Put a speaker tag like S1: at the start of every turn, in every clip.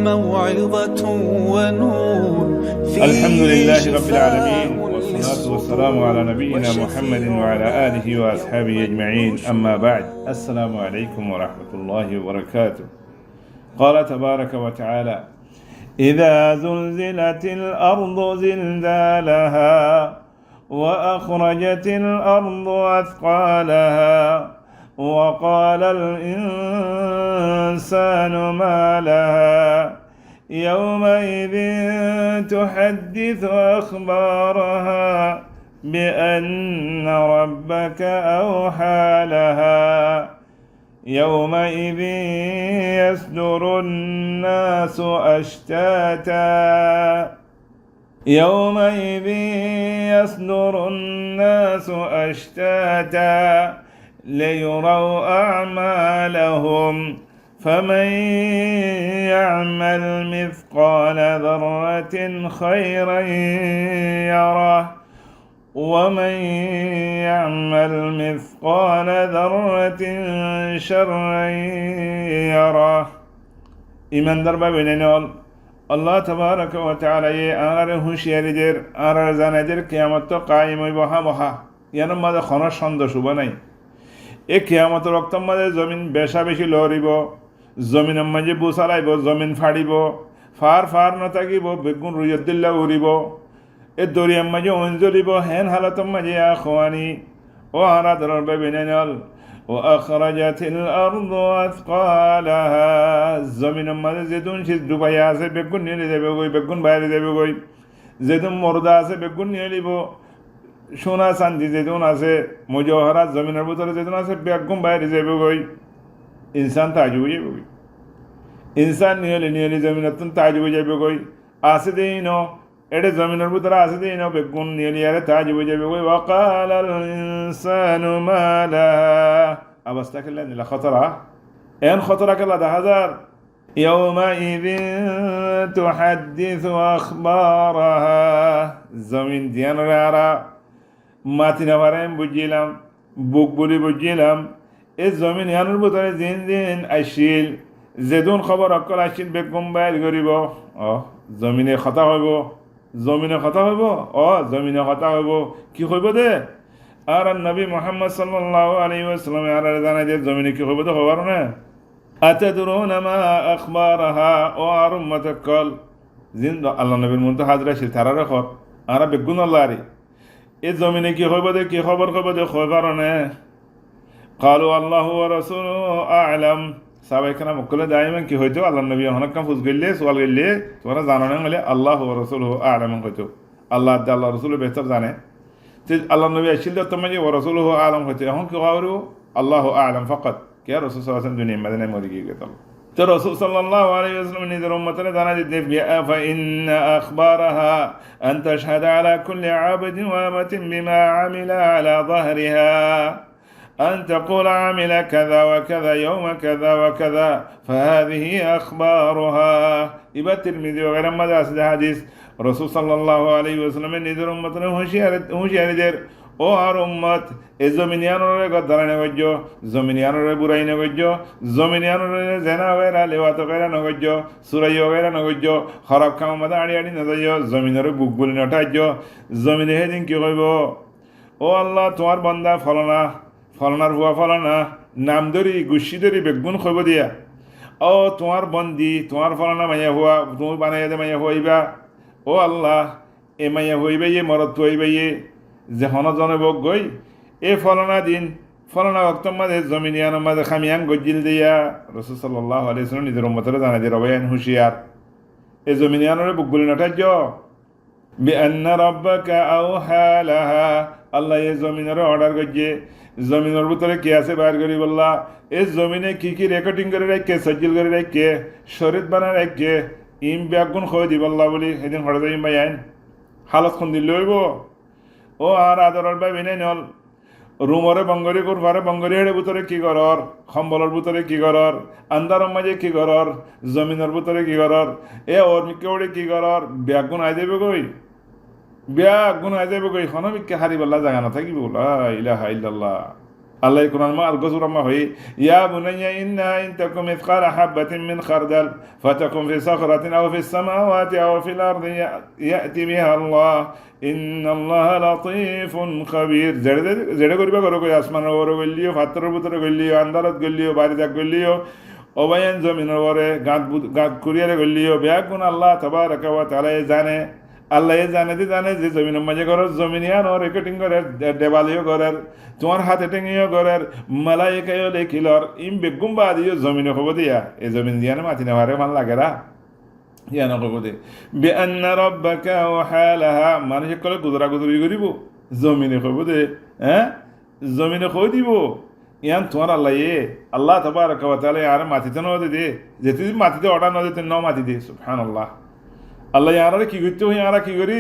S1: وموعظة ونور.
S2: الحمد لله رب العالمين، والصلاة والسلام على نبينا محمد وعلى آله وأصحابه أجمعين، أما بعد. السلام عليكم ورحمة الله وبركاته. قال تبارك وتعالى: إذا زلزلت الأرض زلزالها وأخرجت الأرض أثقالها وقال الإنسان ما لها يومئذ تحدث أخبارها بأن ربك أوحى لها يومئذ يصدر الناس أشتاتا يومئذ يصدر الناس أشتاتا ليروا أعمالهم فمن يعمل مثقال ذرة خيرا يره ومن يعمل مثقال ذرة شرا يره. ইমানদার মেনে নল আল্লাহ তাবারাকা ওয়া তাআলা আর হুঁশিয়ারিদের আর জানাদের কিয়ামত তো কায়েম হইব মহা ইয়ার মাঝে কোনো সন্দেহ শুভ নাই। এ কিয়ামত রক্তর মাঝে জমিন বেশা বেশি লড়িব, জমিনের মাঝে বুসালাইব, জমিন ফাড়িব, ফার ফার নথাকিব, বেগুন রুইয়দ্দিল্লা উড়িব, এ দরিয়ার মাঝে অঞ্জলিব, হেন হালতর মাঝে আখওয়ানি ও আরা ধরর বেবিনেনল ও আখরাজাতিল আরদু আথকালাহা। জমিনের মাঝে যেদুন শীত ডুবাইয়া আছে বেগুন নিয়ে যাবে গই, বেগুন বাইরে যাবে গই, যেদুন মর্দা আছে বেগুন নিয়ে নিব, সোনা চান্দি যেদুন আছে মজহরাত জমিনের ভিতরে যেদুন আছে বেগুন বাইরে যাবে গই। ইনসান তাজ হয়ে যাবে গই, ইনসান নিয়ে জমিনের তাজ হয়ে যাবে গই, আছে দেই ন এটা জমিনের ভিতরে আছে দেই ন বেগুন নিয়ে আরে তাজ হয়ে যাবে গই। ওয়াকাল আল ইনসানু মা লাহা। অবস্থা খেলে নিলা খতরা এন খতরা খেলা 10,000 يومئذ تحدث أخبارها। জমিন ধ্যান রারা মাতি না পারে বুঝিলাম, বুক বলি বুঝিলাম এই জমিন ইয়ানোর ভিতরে দিন দিন আইসিল, যেদুন খবর অকল আইসিল বেগম বাইর করিব। জমিনে কথা হইব, জমিনে কথা হইব, জমিনে কথা হইব কি হইব দে। আর নবী মুহাম্মদ সাল্লাল্লাহু আলাইহি ওয়াসাল্লাম আর জানাই যে জমিনে কি হইব তো হবার না। আতাদরুনা মা আখবারহা ও আর উম্মত কল জিন্দ আল্লাহ নবীর মন তো হাজরা সে তারা রেখত আর বেগুন আল্লাহরি এই জমিনে কি হইব দে, কি খবর হইব দে হইবার না। কালু আল্লাহু ওয়া রাসূলুহু আ'লাম। সাহাবায়ে কেরাম মক্কলে দাইমান কি হইতো আল্লাহ নবী হনকা ফুজ গইলে সওয়াল গইলে তোরা জানো না বলে আল্লাহু ওয়া রাসূলুহু আ'লাম কইতো, আল্লাহ আল্লাহ রাসূল বেহতর জানে। তে আল্লাহ নবী আসিল তো তুমি ওয়া রাসূলুহু আ'লাম কইতো, এখন কি হওয়ারু আল্লাহু আ'লাম ফাকাত কে রাসূল সাল্লাল্লাহু আলাইহি ওয়াসাল্লাম দুনিয়া মদিনায় মরে গিয়ে গেল। তো রাসূল সাল্লাল্লাহু আলাইহি ওয়াসাল্লাম নিজের উম্মতকে জানা দিতে ফা ইন্না আখবারাহা আন তাশহাদা আলা কুল্লি আবদিন ওয়া আমাতিন বিমা আমিলা আলা যাহরিহা أن تقول عمل كذا وكذا يوم كذا وكذا فهذه أخبارها. إبا الترمذي وغير ما ذا حديث رسول صلى الله عليه وسلم نذر أمتنا هوشيار در ও আর উম্মত এ জমিনিয়ানরে গদ্দারানে গজ্জ, জমিনিয়ানরে বুড়াইনে গজ্জ, জমিনিয়ানরে জেনা ওগেরা লেওয়াত ওগেরা নগজ্জ, সুরাই ওগেরা নগজ্জ, খরাব খাম মাদা আড়ি আড়ি নজাইজ, জমিনরে বুক বলি নটাজ্য। জমিনে হেদিন কি কইব, ও আল্লাহ তোমার বান্দা ফলনা ফলনার হুয়া ফলনা নাম ধরি গুসি ধরি বেগুন খইব দিয়া, ও তোমার বন্দি তোমার ফলনা মাইয়া হুয়া তুমি বানাইয়া দে মাইয়া হইবা। ও আল্লাহ এ মাইয়া হইবে ইয়ে মরত হইবে ইয়ে যে হনজনে বক গই এ ফলনা দিন ফলনা অক্তম মাঝে জমিনিয়ানোর মাঝে খামিয়ান গজ্জিল দিয়া। রাসূল সাল্লাল্লাহু আলাইহি ওয়াসাল্লাম নিজের উম্মতরে জানাই দিয়ে রবায়ান হুঁশিয়ার এ জমিনিয়ানোরে বুক বলি নটাজ্য বিআন্না রাব্বাকা আওহা লাহা। আল্লাহ এ জমিনের অর্ডার গজ্জে জমিনের ভিতরে কে আছে বাইর করি বললা, এই জমিনে কি কি রেকর্ডিং করে রাখে, সজ্জিল করে রাখে, শরীর বানায় রাখে, ইম ব্যাগুন খোয় দি বললা বলি সেদিন হঠাৎ ইম বাই আইন হালত খুন দিল হইব। ও আর আদরের বাই বিনাই নল রুমরে বঙ্গরি করবারে বঙ্গরি হেড়ে ভিতরে কি করর, সম্বলের ভিতরে কি করর, আন্দারের মাঝে কি করর, জমিনের ভিতরে কি করর, এ ওর মিকে ওড়ে কি করর, ব্যাগুন আই দেবে গই, ব্যাগুন আই দেবে গই, হনমিককে হারি বললা জাগা না থাকিব ইলাহা ইল্লাল্লাহ। আল্লাহ কোরআন মা আলগজুরাম্মা হই ইয়া বুনাইয়া ইন্না ইন তাকুম মিসকালা হাববাতিন মিন খারদাল ফাতাকুম ফি সাখরাতিন আও ফিস সামাওয়াতি আও ফিল আরদি ইয়াতি বিহা আল্লাহ ইন্নাল্লাহা লাতীফুন খাবীর জেড়ে করিবা করো কই আসমানের উপরে গলিও ফাত্তরের ভিতরে গলিও আন্দারত গলিও বাড়ি যাক গলিও অবায়ন জমিনের উপরে গাঁত কুরিয়ারে গলিও বেয়াগুন আল্লাহ তাবারাকা ওয়া তাআলা জানে আল্লাহ জানে যে জমিনের মাঝে ঘরের জমিনিয়ান ও রেকর্ডিং করার দেবালিও করার তোমার হাতে টেঙিও করার মালাইকায়ও লেখিলর ইম বেগুম বা দিও জমিনে খবর দিয়া এই জমিন দিয়া মাতি নেওয়ারে ভাল লাগেরা ইয়া না খবর দে বে আন্না রাব্বাকা ওয়া হালাহা মানুষ কলে গুজরা গুজরি করিব জমিনে খবর দে জমিনে কই দিব ইয়ান তোমার আল্লাহ তাবারাকা ওয়া তাআলা আর মাটিতে ন দে যে তুই মাটিতে অর্ডার ন দিতে ন মাটি দে সুবহানাল্লাহ আল্লাহ ইয়ারা কি করতে হই আর কি করি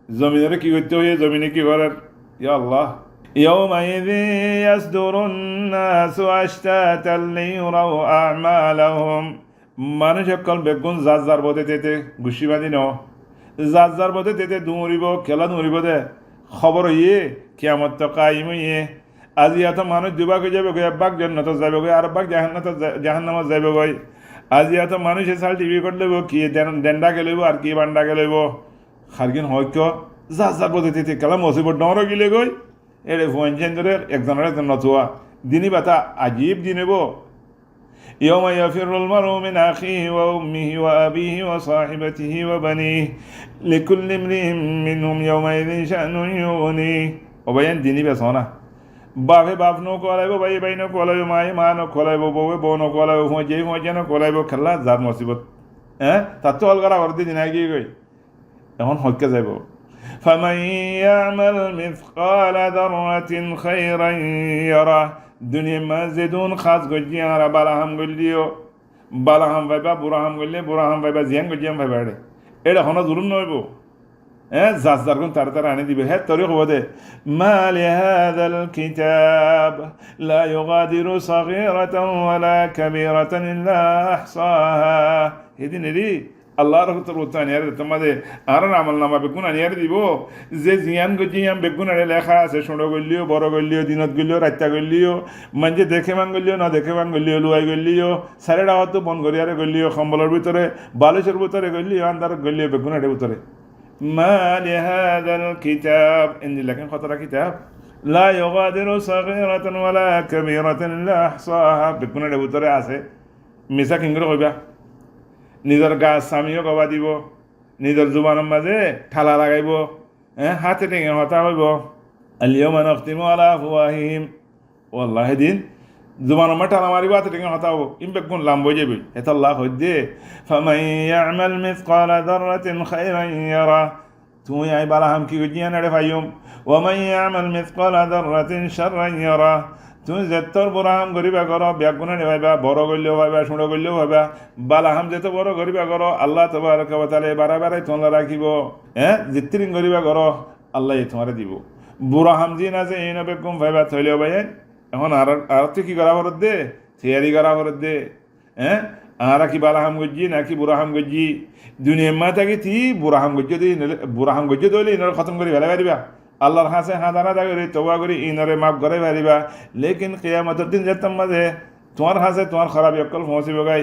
S2: জমিনের কি করতে হই জমিনে কি করার ইয়া আল্লাহ يومئذ يصدر الناس أشتاتا ليروا أعمالهم মানুষ সকল বেগুন যার বোধে তেতে গুছি বাঁধি ন যার বোধে তেতে দৌড়িব খেলা দৌড়িব দে খবর হইয়ে কিয়ামত তো কাইম হইয়ে আজি এত মানুষ দুবাক হয়ে যাবে গই একবাক জান্নাত যাবে গই আর একবাক জাহান্নামত যাবে গই আজি এত মানুষ এসাল টিভি করে লইব কি ডেন্ডা খেলব আর কি বান্ডা খেলব খারগিন হয়ক যার বোধে তেতে খেলা মসিবত ডর গিলে গই এরে ফোনচেন্দ্রের একজনের নতুয়া দিনই বাতা আজীব দিনেব يوم يفر المرء من أخيه وأمه وأبيه وصاحبته وبنيه لكل امرئ منهم يومئذ شأن يغنيه وبين ديني بسونا বাপে বাপ নো কলাইব ভাই ভাই নো কলাইব মায়ে মা নো কলাইব বউয়ে বউ নো কলাইব ফোঁজে নো কলাইব খেলা যার মসিবত তার তো অলগারা অর্ধে দিন গিয়ে গই এখন হইকে যাইব فمن يعمل مثقال ذرة خيرا يره দুনিয়া মাঝেদুন খাস গজিয়া আর বালাহাম গলিও বালাহাম ভাইবা বুড়াহাম গলিয়ে বুড়াহাম ভাইবা জিয়ান গজিয়াম ভাইবা এটা হন জুলুম নইব যার গুণ তার আনি দিবে হ্যাঁ তোর খবর দে মা লিহাযাল কিতাব লা ইউগাদিরু সাগীরাতান ওয়ালা কাবীরাতান ইল্লা আহসাহা এদিন এরি আল্লাহর হুকুম আনিয়ার তোমাদের আর আমল নামা বেগুন আনিয়ার দিব যে জিয়ান গজিয়াম বেগুন আরে লেখা আছে ছোটো গলিও বড় গলিও দিনত গলিও রাত্তা গলিও মানে দেখে মান গলিও না দেখে মান গলিও লুয়াই গলিও সারেটা হয়তো বন গড়িয়ারে গলিও সম্বলের ভিতরে বালিশের ভিতরে গলিও আন্দার গলিও বেগুন আরে ভিতরে মা লিহাযাল কিতাব ইন্দি লেখেন কতটা কিতাব লা ইউগাদিরু সাগীরাতান ওয়ালা কাবীরাতান ইল্লা আহসাহা বেগুন আরে ভিতরে আছে মিছা কিংরে কইবা নিজের গাছ স্বামীও কবা দিব নিজের জুবানের মাঝে ঠালা লাগাইব হাতে টেঙে হতা হইব আলিয়াউমা নাখতিমু আলা আফওয়াহিহিম ওয়াল্লাহ দিন জুবানের মাঝে ঠালা মারিব হাতে টেঙে হতা হব ইম বেগুন লাম্ব যাবে এটা আল্লাহ হইদে ফামান ইয়ামাল মিসকালা যাররাতিন খায়রান ইয়ারা তুই আই বালাহাম কি গজিয়া নাড়ে ফাইয়ুম ওয়া মান ইয়ামাল মিসকালা যাররাতিন শাররান ইয়ারা তুমি যেতর বুড়াহাম গরিবা করো ব্যাগুনে ভাইবা বড় করলেও ভাইবা ছোটো করলেও ভাইবা বালাহাম যেত বড় গরিবা করো আল্লাহ তাবারাকা ওয়া তাআলা বারাবারে তোমরা রাখিব যেতিরিং গরিবা করো আল্লাহ তোমারে দিব বুড়াহাম জিন আছে এই নবে কম ভাইবা থইলেও ভাই এখন আর তুই কি করা ভরত দে থিয়ারি করা ভরত দে আর কি বালাহাম গজ্জি নাকি বুড়াহাম গজ্জি দুনিয়া মা থাকি তি বুড়াহাম গজ্জি দইলে ইনর খতম করে ফেলা পারিবা আল্লাহর হাসে হাঁদানা করি তবা করি ইনরে মাফ করে পারিবা লেকিন কিয়ামতের দিন যেতাম মাঝে তোমার হাসে তোমার খারাপ অকল পৌঁছিব গাই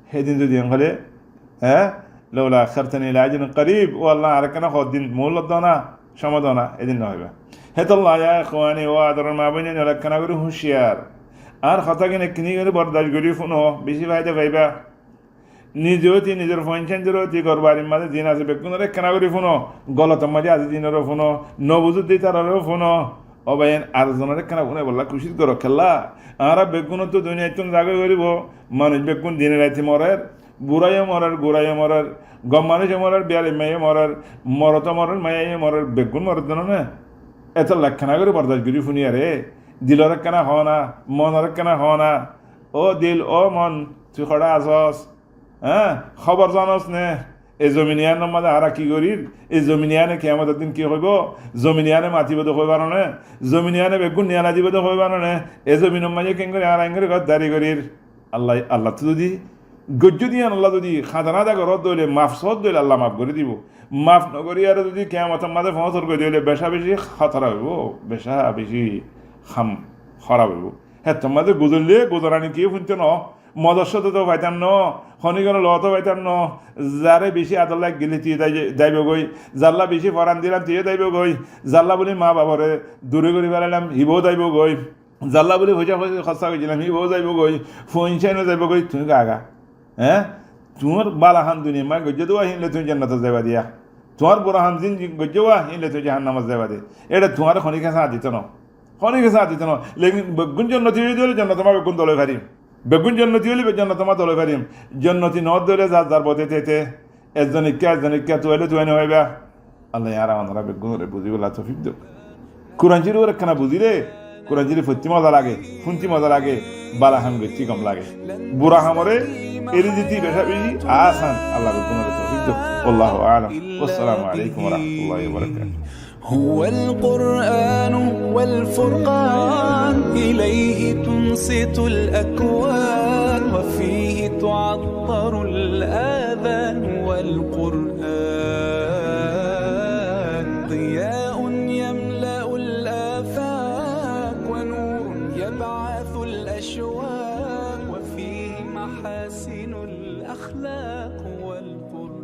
S2: সেদিন যদি হলে লৌলা আখারতানি ইলা আজালিন করিব ও আল্লাহ আর কেন দিন মূলত দনা সমাদনা এদিন না হইবা হেতল্লাহ ইয়া ইখওয়ানি ও আদরের মা বোন লক্ষণা করে হুঁশিয়ার আর কথা কিনে কিনি করে বরদাস্ত করি শুনো বেশি ফায়দা পাইবা নিজেওতি নিজের ফোনচেন্দ্রতি করবারির মাঝে দিন আছে বেগুনের কেনা করি ফোনো গলতের মাঝে আজি দিনেরও ফোনো নবুজুর দিই তারারও ফোনো অবায়ন আর জনের কেনা ফোনে বললা খুশি করো খেলা আর বেগুন তো দুনিয়ায় তুমি জাগে করিব মানুষ বেগুন দিনে রাইতে মরের বুড়াইও মরার গোড়াইও মরার গম মানুষে মরার বিয়ালি মেয়ে মরার মরত মরার মাইয়ে মরার বেগুন মরার জন্য না এত লাক্ষণা করে বরদাস্ত করি শুনি আরে দিলর কেনা হও না মনের কেনা হও না ও দিল ও মন তুই খড়া আসস খবর জানস নে এই জমিনিয়ানের মাঝে আর কি করির এই জমিনিয়ানে কিয়ামতের দিন কি হইব জমিনিয়ানে মাতিব তো হইবার না জমিনিয়ানে বেগুন নিয়ানা দিব তো হইবার না এই জমিনের মাঝে কেন করে আর আঙ্গরে ঘর দাঁড়ি করির আল্লাহ তো যদি গজ্য দিয়ে আল্লাহ যদি খাদানা দা ঘরত দইলে মাফ সদ দইলে আল্লাহ মাফ করে দিব মাফ নকরি আর যদি কিয়ামতের মাঝে ফসর করে দিলে বেশা বেশি খাতরা হইব বেশা বেশি খারাপ হইব হ্যাঁ তোমাদের গুজরলে গুজরানি কেউ শুনতে ন মদস্যত তো পাইতাম ন খনিগণ লতো পাইতাম ন যারে বেশি আদল্লাহ গেলে তুই যাইব গই জাল্লা বেশি ফরান দিলাম তুইও যাইব গই জাল্লা বলি মা বাবারে দূরে করে বেড়ালাম হিবও যাইব গই জাল্লা বলি হইজা খরচা করেছিলাম হিবও যাইব গই ফোন চাইনও যাইব গই তুমি আগা হ্যাঁ তোমার বালাহান দুনিয়া মা গজ্য দেওয়া হিনলে তুমি জান্নাতে যাইবা দিয়া তোমার বুড়াহান দিন গজ্য হওয়া হিনলে তুই জাহান নামাজ যাইবা দে এটা তোমার খনিকে সাথ দিত না খনিকে সাথ দিত না লেকিন বেগুন জন্নতি দিলে জন্য তোমার বেগুন দলে ফারিম বেগুন জন্নতি হলে জন্য তোমার দলে ফারিম জন্নতি নদ দলে যার পথে তেতে একজন ইক্কা তুয়াইলে তুই হইবা আল্লাহ আর আমরা বেগুন বুঝিবলা তফিক দেব কোরআন চিরি ওর একখানা বুঝিলে কোরআন চিরি ফতি মজা লাগে শুনতি মজা লাগে বালাহাম গেছি কম লাগে বুড়া হামরে এরি দিতি বেশা বেশি আসান আল্লাহ বেগুন তফিক দেব আল্লাহু আলাম আসসালামু আলাইকুম ওয়া রাহমাতুল্লাহি ওয়া বারাকাতুহু
S1: هو القرآن والفرقان إليه تنصت الأكوان وفيه تعطر الآذان والقرآن ضياء يملأ الآفاق ونور يبعث الأشواق وفيه محاسن الأخلاق والقرآن